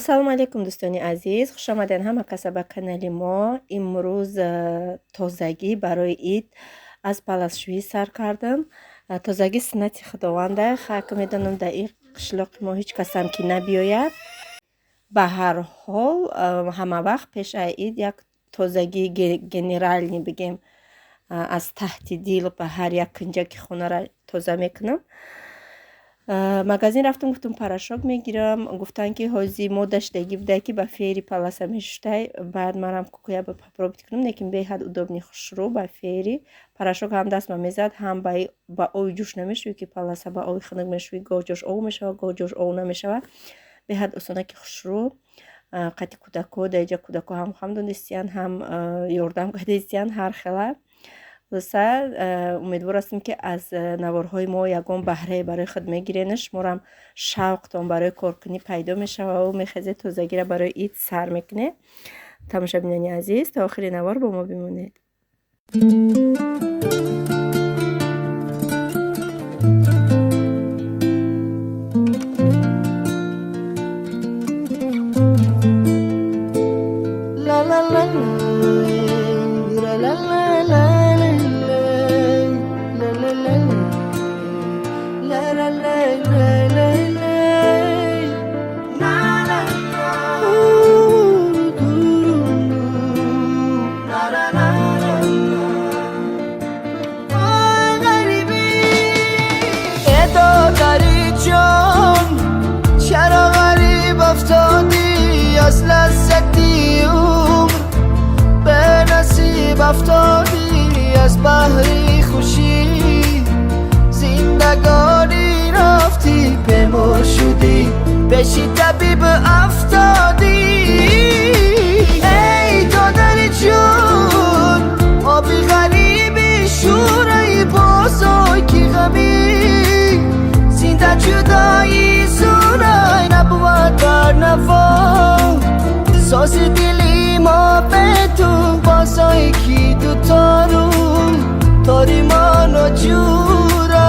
Ассалому алайкум дӯстони азиз, хушомадед ҳама каса ба канали мо. Имрӯз тозагӣ барои ид аз паласшӯӣ сар кардам. Тозагӣ суннати худованд аст. Ҳак медонам дар ин қишлоқи мо ҳеҷ касам ки набиёяд. Ба ҳар ҳол ҳама вақт пеш аз ид як тозагии генералӣ бигем аз таҳти дил ба ҳар як кунҷаки хонаро тоза мекунам. Магазин рафтам, гуфтам порошок мегирам. Гуфтанд ки ҳозир мода шудагӣ буда ки ба фери паласа мешуштай. Баъд манам кукуя ба попробит кунам, лекин беҳад удобни хушрӯ ба фери. Порошок ҳам даст ма мезад, ҳам ба оби ҷӯш намешӯӣ ки паласа ба оби хунук мешӯӣ, гоҳ ҷош ов мешавад, гоҳ ҷош ов намешавад. Беҳад осонаки хушрӯ. Қати кӯдако даиҷа кӯдако ҳам донистиянд, ҳам ёрдам кардистиянд ҳар хела. Луса умедвор ҳастем ки аз наворҳои мо ягон баҳрае барои худ мегиренаш. Шуморам шавқтон барои коркунӣ пайдо мешавад ва мехезед тозагиро барои ид сар мекунед. Тамошобинони азиз, то охири навор бо мо бимонед. از لذتی عمر به نصیب افتادی، از بحری خوشی زندگانی رفتی، به ما شدی بشی طبیب افتادی. ای دادر جون آبی غریبی شورای بازای کی غمی، زنده جدایی زورای نبود بر نفا، ساز دلی ما به تو بازای کی دو تاری ما نجورای،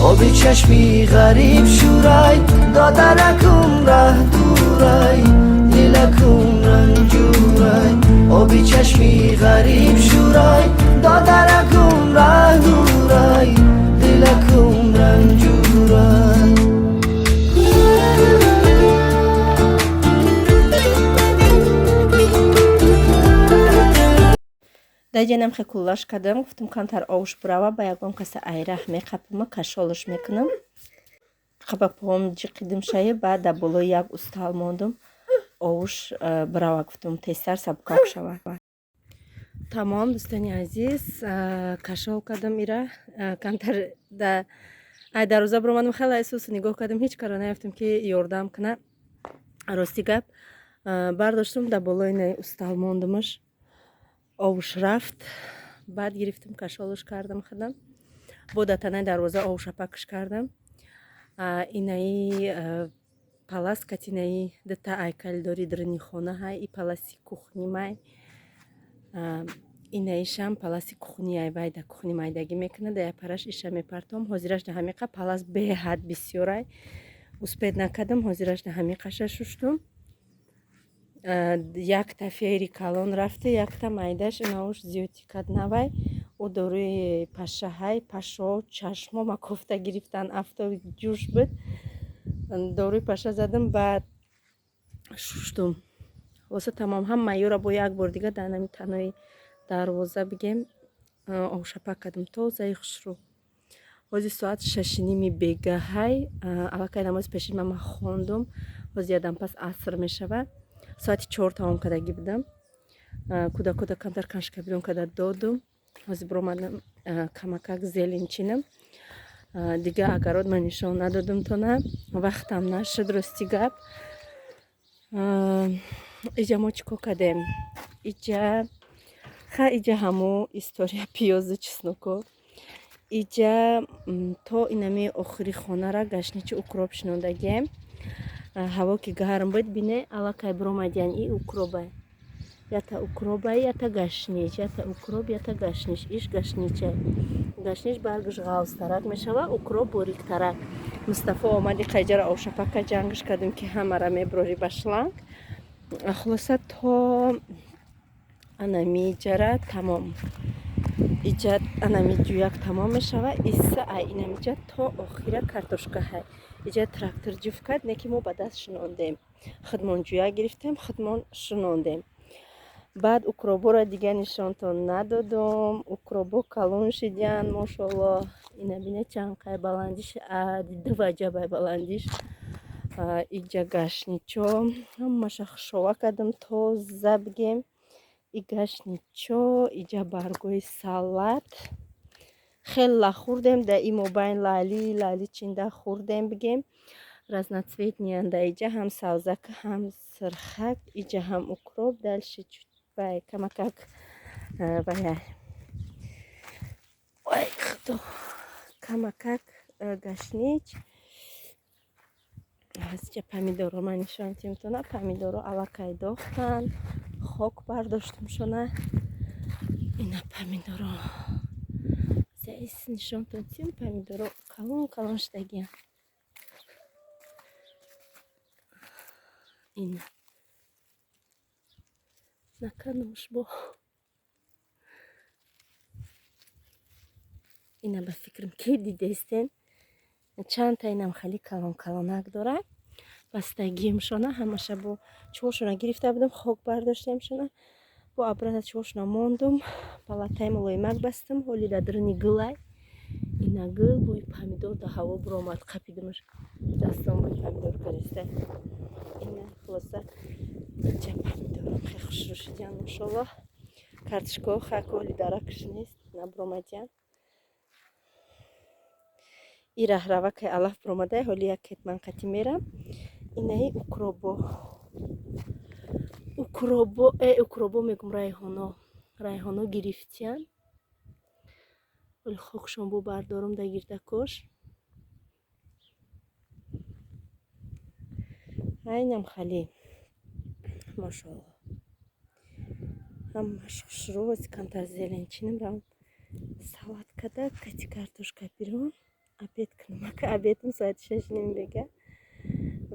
آبی چشمی غریب شورای دادرکم ره دورای، دلکم رنجورای، آبی چشمی غریب شورای دادرکم ره دورای، دلکم رنجورای. даҷанам хе куллаш кардам, гуфтам камтар овуш бурава ба ягон каса айраҳ меқапима кашолаш мекунам. Қаба поам ҷиқидим шаи, баъд дар болои як устал мондум. Овуш бурава, гуфтам тезтар сабукак шавад. Тамом дӯстони азиз, кашол кардам ира. Камтар дар рӯза буромадам, хеле эҳсосу нигоҳ кардам, ҳеҷ кара наёфтам ки ёрдам куна. Рости гап бардоштам дар болои наи устал мондумаш. Овуш рафт, баъд гирифтам кашолаш кардам худам. Бодатанаи дарвоза овуша пакш кардам. Инаи паласкати наи дата айкали дори дрини хона ҳай, и паласи кухни май. Инаишам паласи кухни ай, вай да кухни майдагӣ мекуна, да япараш иша мепартом. Ҳозираш да ҳамиқа палас беҳад бисёр ай. Успед накардам, ҳозираш да ҳамиқаша шуштум. Якта фери калон рафта, якта майдаш инауш зиёти кад навай. О доруи паша ҳай, пашо чашмо ма кофта гирифтан афтоби ҷӯш буд. Доруи паша задам, баъд шуштум. Воса тамом ҳам майёра бо як бор дига дар нами танои дарвоза бигем овушапак кардам тозаи хушрӯ. Ҳозир соат 6:30 бега ҳай. Аллакай намози пешима ма хондум. Ҳозир ядам пас аср мешавад. Соати 4 тамом кардагӣ будам. Кӯдакода камтар каншкабирон карда додум. Ҳозир буромадам камакак зеленчинам. Дига агарот ман нишон надодум то на. Вақтам нашуд рости гап. Иҷа мо чӣ кор кардем? Иҷа ҳамо история пиёзу чесноко. Иҷа то инами охири хонара гашничи укроп шинодагем. Ҳаво ки гарм буд, бине аллакай буромадиян и укробай. Ята укробай, ята гашнич, ята укроб, ята гашнич. Иш гашничай. Гашнич баргаш ғавзтарак мешава, укроб бориктарак. мустафо омади қайҷара овшапака ҷангш кардем ки ҳамара меброри ба шланг. Хулоса то анами ҷара тамом иҷа анами ҷӯяк тамом мешава исса инамиҷа то охира картошка ҳай иҷа трактор ҷуфт кард не ки мо ба даст шинондем хидмон ҷӯяк гирифтем хидмон шинондем. Баъд укробора дига нишонтон надодум. Укробо калон шидян мошалло. Ина бина чанқай баландиш диваҷабай баландиш иҷа гашничо ҳамаша хушова кардам тоза бигем и гашничо иҷа баргои салат хелла хурдем да и мобайн лали чинда хурдем бигем разноцветния да иҷа ҳам савзака ҳам сирхак иҷа ҳам укроб дальше бай камакак бая ой худо камакак гашнич ҳазча помидоро ман нишонтим тона помидоро алакай дохтан хок бардоштум шона ина помидоро заис нишонтон тим помидоро калон шдагиям ина накануш бо ина ба фикрам ки дидестен чанд та инам хали калонак дорад бастагием шона ҳамаша бо чӯшона гирифта будам хок бардоштем шона бо абрана чӯшона мондум палатай мулоимак бастам ҳоли дадрани гылай ина гыл бӯи помидор да ҳаво буромад қапидумаш дастон бӯи помидор каристай ина хулоса иҷа помидорам хе хушрӯшидян мошалло картошко хак ҳоли даракш нест набуромадян и раҳравакай алаф буромадай ҳоли як кетман қати мерам инаи укробо мегум райҳоно гирифтиян ҳоли хокшон бо бардорум да гирдакош айнам хали мошалло ҳамаш хушрӯз камтар зеленчинам рам салаткада кати картошка пирон обед кунам ака обедам соати 6:30 бега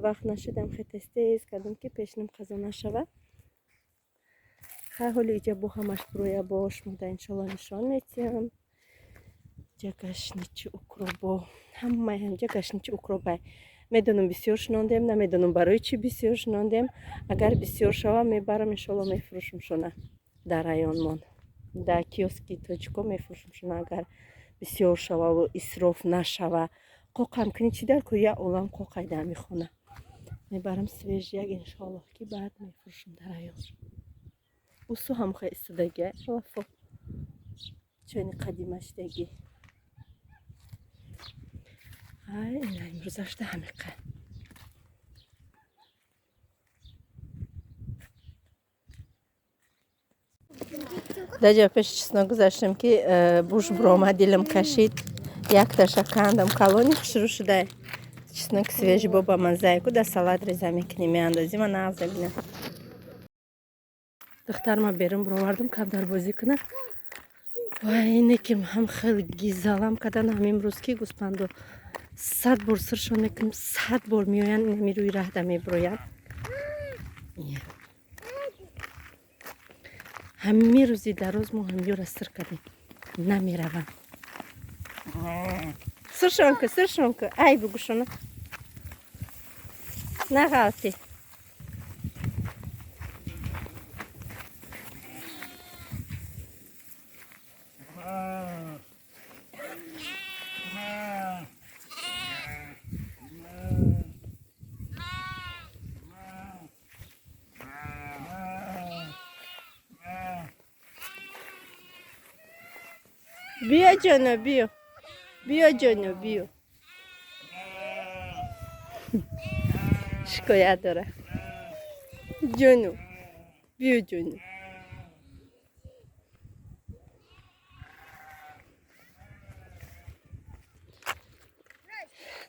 вақт нашудам хетестез кардам ки пешнам қазо нашава хай ҳоли иҷа бо ҳамаш буроя бош мода иншалло нишон метиҳам иҷа гашничи укробо ҳамаям иҷа гашничи укробай медонам бисёр шинондем намедонам барои чӣ бисёр шинондем агар бисёр шава мебарам иншалло мефурӯшам шона дар районмон дар киоски тоҷико мефурӯшам шона агар бисёр шававу исроф нашава қоқам кини чӣ дар ку як олам қоқай дар мехона мебарам свежияк иншалло ки баъд мефурӯшам дар район усу ҳамхе истодагия алафо чойни қадимаштаги ай ина имрӯзашда ҳамиқа даҷа пеши чеснок гузаштам ки буш буромад дилам кашид якташа кандам калони хушрӯ шудай чесноки свежи бо ба маззае ку да салат реза мекунӣ меандозӣ ва нағза бинам духтарма берун буровардам камтар бозӣ куна вай неким ҳам хеле гизалам кадан ҳам имрӯз ки гӯспандо 100 бор сиршон мекунам 100 бор меоян инами рӯи раҳда мебуроян ҳами рӯзи дароз мо ҳамёра сир кардем намеравам сиршон ку ай бугушона нағалти Бия ҷоно биё ҷоно биё шикоят дора ҷоно биё ҷоно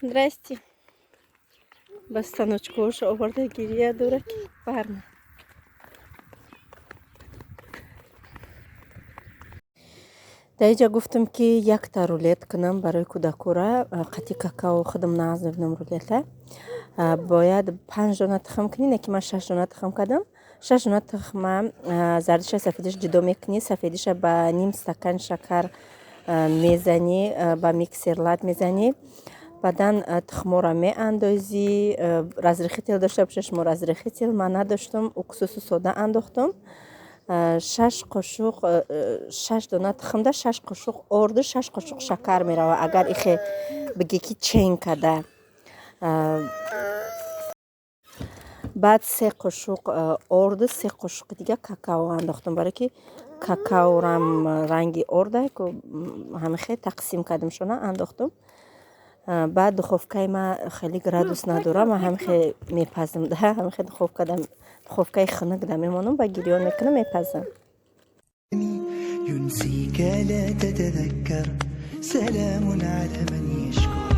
здрасте ба станочкоша оварда гирия дора ки барна дар инҷа гуфтам ки якта рулет кунам барои кӯдакура. қатъи какао худам назбидам рулета. Бояд 5 дона тухм кунӣ, не ки ман 6 дона тухм кардам. 6 дона тухма зардиша сафедиш ҷудо мекунӣ, сафедиша ба ним стакан шакар мезанӣ, ба миксерлат мезанӣ. баъдан тухморо меандозӣ. разрихи тел дошта бошед шумо, разрихи тел ман надоштам, уксусу сода андохтам. 6 қошуқ 6 дона тухмда 6 қошуқ орду, 6 қошуқ шакар мерава, агар ихе биге ки чен када. баъд 3 қошуқ орду, 3 қошуқи дига какао андохтам, барое ки какаорам ранги орда ку ҳамихе тақсим кардам шона андохтам. баъд духовкаи ман хеле градус надорам, ман ҳамихе мепазам да, ҳамихе духовкаи хунук да мемонам, ба гирён мекунам, мепазам. ينسيك لا تتذكر سلام على من يشكر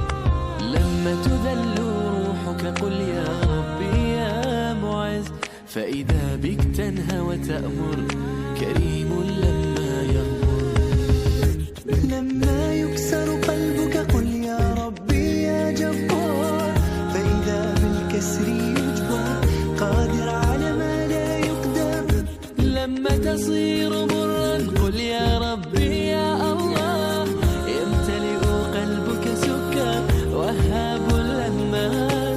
لما تذل روحك قل يا ربي يا معز فإذا بك تنهى وتأمر كريم لما يغمر لما يكسر قلبك قل يا ربي يا جبار فإذا بالكسر يجبر قادر على ما لا يقدر لما تصير مرا قل يا ربي يا الله يمتلئ قلبك سكر وهاب لما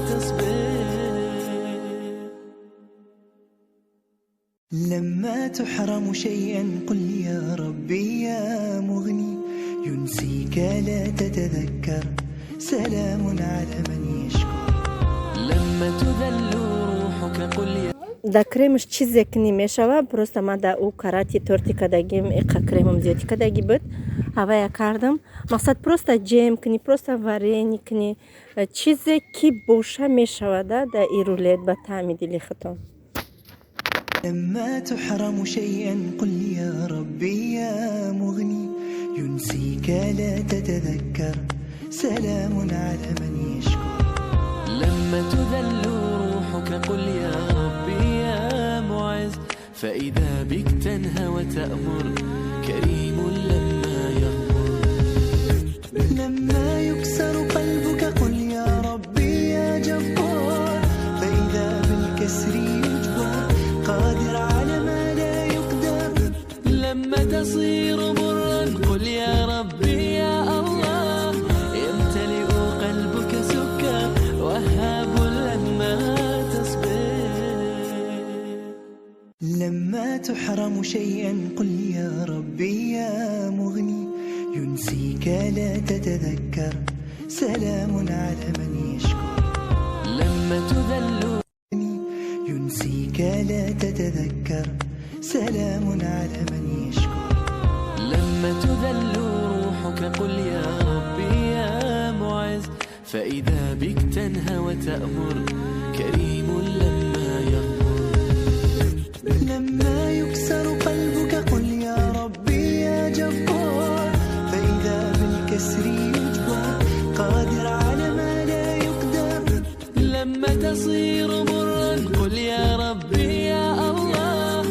تصبر لما تحرم شيئا قل يا ربي يا مغني ينسيك لا تتذكر سلام على من يشكر لما تذل روحك قل يا да кремш чизе ки немешава, просто ман да у карати торти кардагим иқа кремам зиёди кардагӣ буд, ҳавая кардам. мақсад просто ҷем кунӣ, просто варени кунӣ, чизе ки боша мешавада да и рулет ба таъми дили худам. لما تحرم شيئا قل يا ربي يا مغني ينسيك لا تتذكر سلام على من يشكر لما تذل روحك قل يا ربي يا معز فإذا بك تنهى وتأمر كريم لما يغمر لما يكسر قلبك قل يا ربي يا جبار فإذا بالكسر يجبر قادر على ما لا يقدر لما تصير مرا قل يا ربي يا الله يمتلئ قلبك سكر وهاب لما تصبر لما تحرم شيئا قل يا ربي يا مغني ينسيك لا تتذكر سلام على من يشكر لما تذل ينسيك لا تتذكر سلام على من يشكر لما تذل روحك قل يا ربي يا معز فإذا بك تنهى وتأمر كريم لما يغمر لما يكسر قلبك قل يا ربي يا جبار فإذا بالكسر يجبر قادر على ما لا يقدر لما تصير مرا قل يا ربي يا الله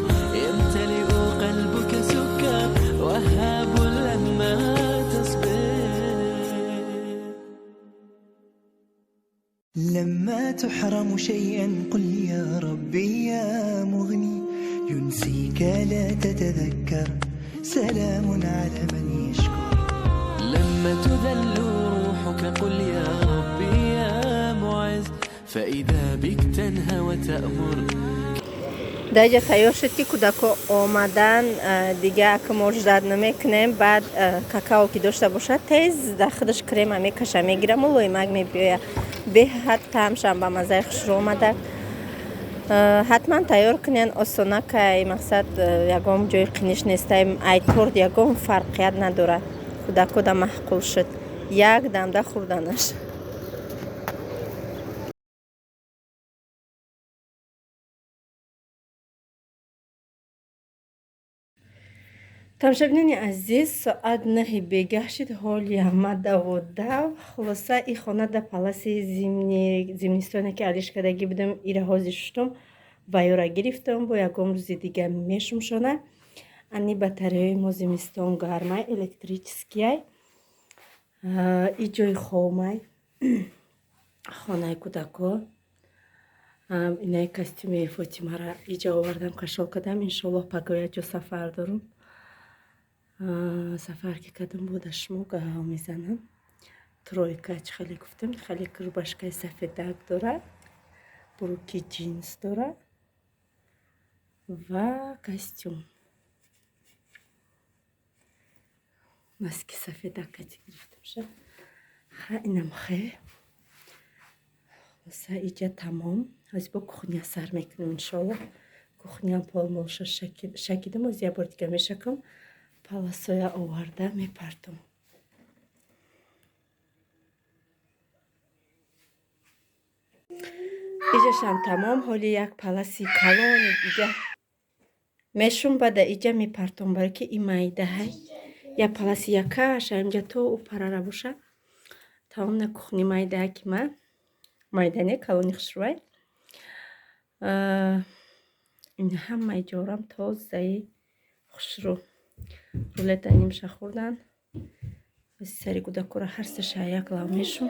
يمتلئ قلبك سكر وهاب لما تصبر لما تحرم شيئا قل يا ربي يا مغني ينسيك لا تتذكر سلام على من يشكر لما تذل روحك قل يا ربي يا معز فإذا بك تنهى وتأمر дар инҷа тайёр шуд ки кӯдако омадан, дига акамор ждат намекунем. баъд какао ки дошта бошад тез дар худаш крема мекаша, мегирам у лоймак мебиёя. беҳад таъмшам ба маззаи хушрӯ омада. ҳатман тайёр кунен, осонакай, мақсад ягон ҷои қиниш нестай. ай торт ягон фарқият надорад. кӯдако да маҳқул шуд, як дамда хӯрданаш. тамошобинони азиз, соат 9 бегаҳ шуд, ҳоли омада 12. хулоса и хона да паласи зимнистоне ки алиш кардагӣ будам, ира ҳозир шудам, ваёра гирифтам, бо ягон рӯзи дига мешум шона. ани батареяи мо зимистон гармай электрическияй иҷои хомай хонаи кӯдако инаи костюми Фотимара иҷа овардам кашол кардам. Иншоллоҳ паго якҷо сафар дорум. Сафар ки кардам бода шумо гаҳва мезанам. Тройкач хеле гуфтам, хеле рубашкаи сафедак дорад, буруки джинс дорад ва костюм. Носки сафедакати гирифтам ша. Ха инам хе. Оса иҷа тамом. Ҳозир бо кухня сар мекунем иншоллоҳ. Кухняам полмоша шакидам, оз як бор дига мешакам. Паласоя оварда мепартам. Иҷашам тамом. Ҳоли як паласи калони дига мешум бада иҷа мепартам, барои ки и майдаҳай я паласи якаша инҷа то у парара боша. Тамом на кухни майдаҳа ки ма майдане калони хушрӯай. Ин ҳамаи ҷорам тозаи хушрӯ. Рулета нимша хӯрдан. Сари кӯдакора ҳар саша як лав мешум.